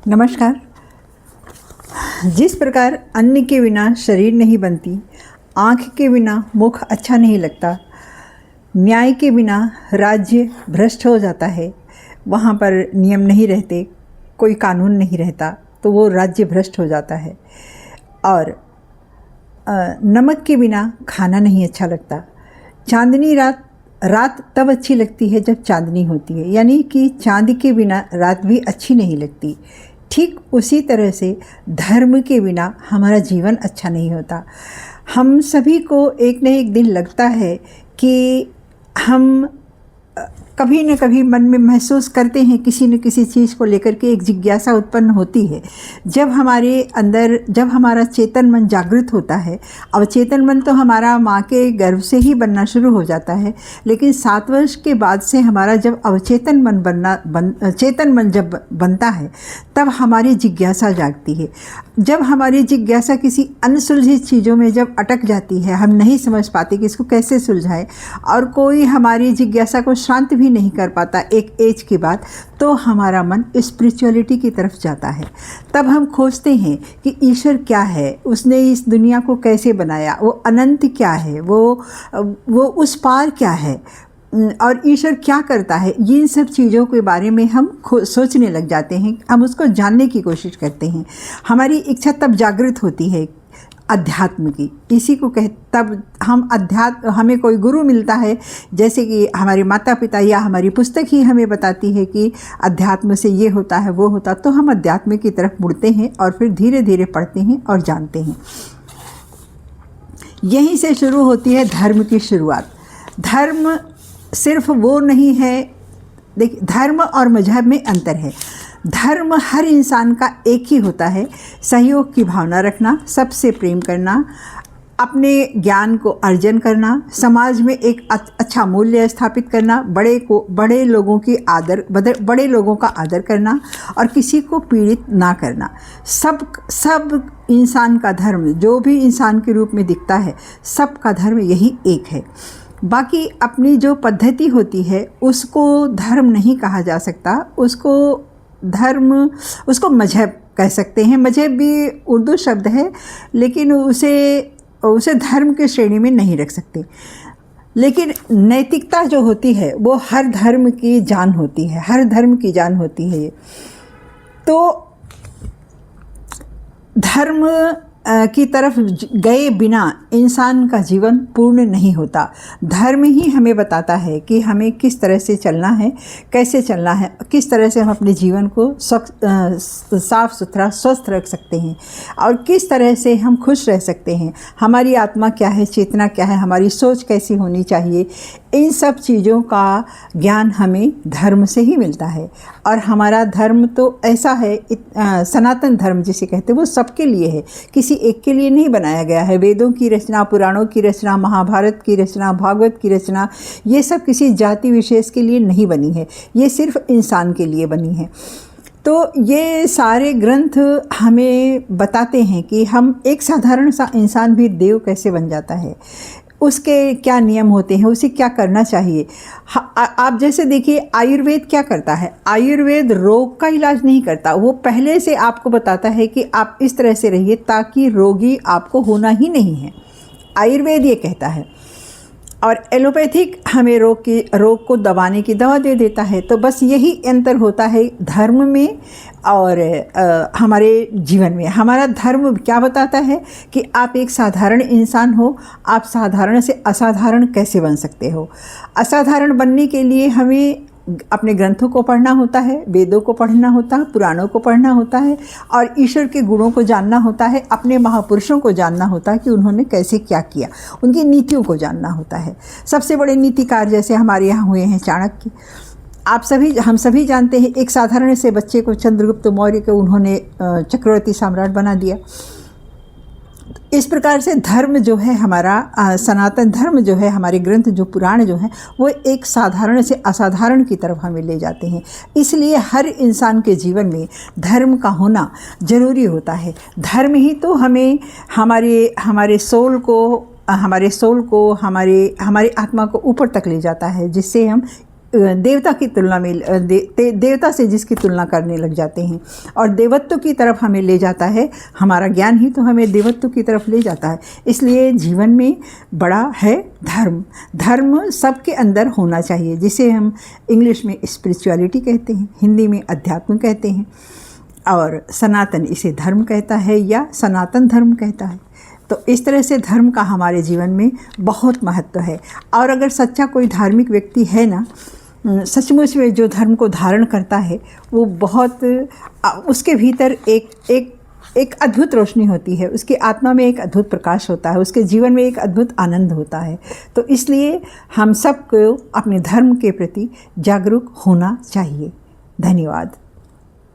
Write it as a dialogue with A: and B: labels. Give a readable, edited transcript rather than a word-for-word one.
A: नमस्कार। जिस प्रकार अन्न के बिना शरीर नहीं बनती, आँख के बिना मुख अच्छा नहीं लगता, न्याय के बिना राज्य भ्रष्ट हो जाता है, वहाँ पर नियम नहीं रहते, कोई कानून नहीं रहता तो वो राज्य भ्रष्ट हो जाता है। और नमक के बिना खाना नहीं अच्छा लगता। चांदनी रात तब अच्छी लगती है जब चांदनी होती है, यानी कि चांद के बिना रात भी अच्छी नहीं लगती। ठीक उसी तरह से धर्म के बिना हमारा जीवन अच्छा नहीं होता। हम सभी को एक न एक दिन लगता है कि हम कभी न कभी मन में महसूस करते हैं, किसी न किसी चीज़ को लेकर के एक जिज्ञासा उत्पन्न होती है। जब हमारा चेतन मन जागृत होता है, अवचेतन मन तो हमारा माँ के गर्भ से ही बनना शुरू हो जाता है, लेकिन 7 वर्ष के बाद से हमारा जब अवचेतन मन चेतन मन जब बनता है, तब हमारी जिज्ञासा जागती है। जब हमारी जिज्ञासा किसी अनसुलझी चीज़ों में जब अटक जाती है, हम नहीं समझ पाते कि इसको कैसे सुलझाएं, और कोई हमारी जिज्ञासा को शांत भी नहीं कर पाता एक एज के बाद, तो हमारा मन स्पिरिचुअलिटी की तरफ जाता है। तब हम खोजते हैं कि ईश्वर क्या है, उसने इस दुनिया को कैसे बनाया, वो अनंत क्या है, वो उस पार क्या है, और ईश्वर क्या करता है। इन सब चीज़ों के बारे में हम सोचने लग जाते हैं, हम उसको जानने की कोशिश करते हैं। हमारी इच्छा तब जागृत होती है अध्यात्म की। इसी को तब हमें कोई गुरु मिलता है, जैसे कि हमारे माता पिता या हमारी पुस्तक ही हमें बताती है कि अध्यात्म से ये होता है वो होता, तो हम अध्यात्म की तरफ मुड़ते हैं और फिर धीरे धीरे पढ़ते हैं और जानते हैं। यहीं से शुरू होती है धर्म की शुरुआत। धर्म सिर्फ वो नहीं है, देखिए, धर्म और मजहब में अंतर है। धर्म हर इंसान का एक ही होता है, सहयोग की भावना रखना, सबसे प्रेम करना, अपने ज्ञान को अर्जन करना, समाज में एक अच्छा मूल्य स्थापित करना, बड़े लोगों का आदर करना और किसी को पीड़ित ना करना। सब इंसान का धर्म, जो भी इंसान के रूप में दिखता है, सबका धर्म यही एक है। बाकी अपनी जो पद्धति होती है उसको धर्म नहीं कहा जा सकता, उसको मजहब कह सकते हैं। मजहब भी उर्दू शब्द है, लेकिन उसे धर्म के श्रेणी में नहीं रख सकते। लेकिन नैतिकता जो होती है वो हर धर्म की जान होती है, हर धर्म की जान होती है। तो धर्म की तरफ गए बिना इंसान का जीवन पूर्ण नहीं होता। धर्म ही हमें बताता है कि हमें किस तरह से चलना है, कैसे चलना है, किस तरह से हम अपने जीवन को साफ सुथरा स्वस्थ रख सकते हैं और किस तरह से हम खुश रह सकते हैं। हमारी आत्मा क्या है, चेतना क्या है, हमारी सोच कैसी होनी चाहिए, इन सब चीज़ों का ज्ञान हमें धर्म से ही मिलता है। और हमारा धर्म तो ऐसा है, सनातन धर्म जिसे कहते हैं, वो सबके लिए है, किसी एक के लिए नहीं बनाया गया है। वेदों की रचना, पुराणों की रचना, महाभारत की रचना, भागवत की रचना, ये सब किसी जाति विशेष के लिए नहीं बनी है, ये सिर्फ इंसान के लिए बनी है। तो ये सारे ग्रंथ हमें बताते हैं कि हम एक साधारण सा इंसान भी देव कैसे बन जाता है, उसके क्या नियम होते हैं, उसे क्या करना चाहिए। आप जैसे देखिए, आयुर्वेद क्या करता है, आयुर्वेद रोग का इलाज नहीं करता, वो पहले से आपको बताता है कि आप इस तरह से रहिए ताकि रोगी आपको होना ही नहीं है, आयुर्वेद ये कहता है। और एलोपैथिक हमें रोग को दबाने की दवा दे देता है। तो बस यही अंतर होता है धर्म में और हमारे जीवन में। हमारा धर्म क्या बताता है कि आप एक साधारण इंसान हो, आप साधारण से असाधारण कैसे बन सकते हो। असाधारण बनने के लिए हमें अपने ग्रंथों को पढ़ना होता है, वेदों को पढ़ना होता है, पुराणों को पढ़ना होता है और ईश्वर के गुणों को जानना होता है, अपने महापुरुषों को जानना होता है कि उन्होंने कैसे क्या किया, उनकी नीतियों को जानना होता है। सबसे बड़े नीतिकार जैसे हमारे यहाँ हुए हैं चाणक्य। हम सभी जानते हैं, एक साधारण से बच्चे को चंद्रगुप्त मौर्य को उन्होंने चक्रवर्ती सम्राट बना दिया। इस प्रकार से धर्म जो है हमारा, सनातन धर्म जो है, हमारे ग्रंथ जो पुराण जो हैं, वो एक साधारण से असाधारण की तरफ हमें ले जाते हैं। इसलिए हर इंसान के जीवन में धर्म का होना ज़रूरी होता है। धर्म ही तो हमें हमारे सोल को हमारे आत्मा को ऊपर तक ले जाता है, जिससे हम देवता की तुलना में देवता से जिसकी तुलना करने लग जाते हैं, और देवत्व की तरफ हमें ले जाता है। हमारा ज्ञान ही तो हमें देवत्व की तरफ ले जाता है। इसलिए जीवन में बड़ा है धर्म। धर्म सबके अंदर होना चाहिए, जिसे हम इंग्लिश में स्पिरिचुअलिटी कहते हैं, हिंदी में अध्यात्म कहते हैं, और सनातन इसे धर्म कहता है या सनातन धर्म कहता है। तो इस तरह से धर्म का हमारे जीवन में बहुत महत्व है। और अगर सच्चा कोई धार्मिक व्यक्ति है ना, सचमुच में जो धर्म को धारण करता है, वो बहुत उसके भीतर एक अद्भुत रोशनी होती है, उसकी आत्मा में एक अद्भुत प्रकाश होता है, उसके जीवन में एक अद्भुत आनंद होता है। तो इसलिए हम सबको अपने धर्म के प्रति जागरूक होना चाहिए। धन्यवाद।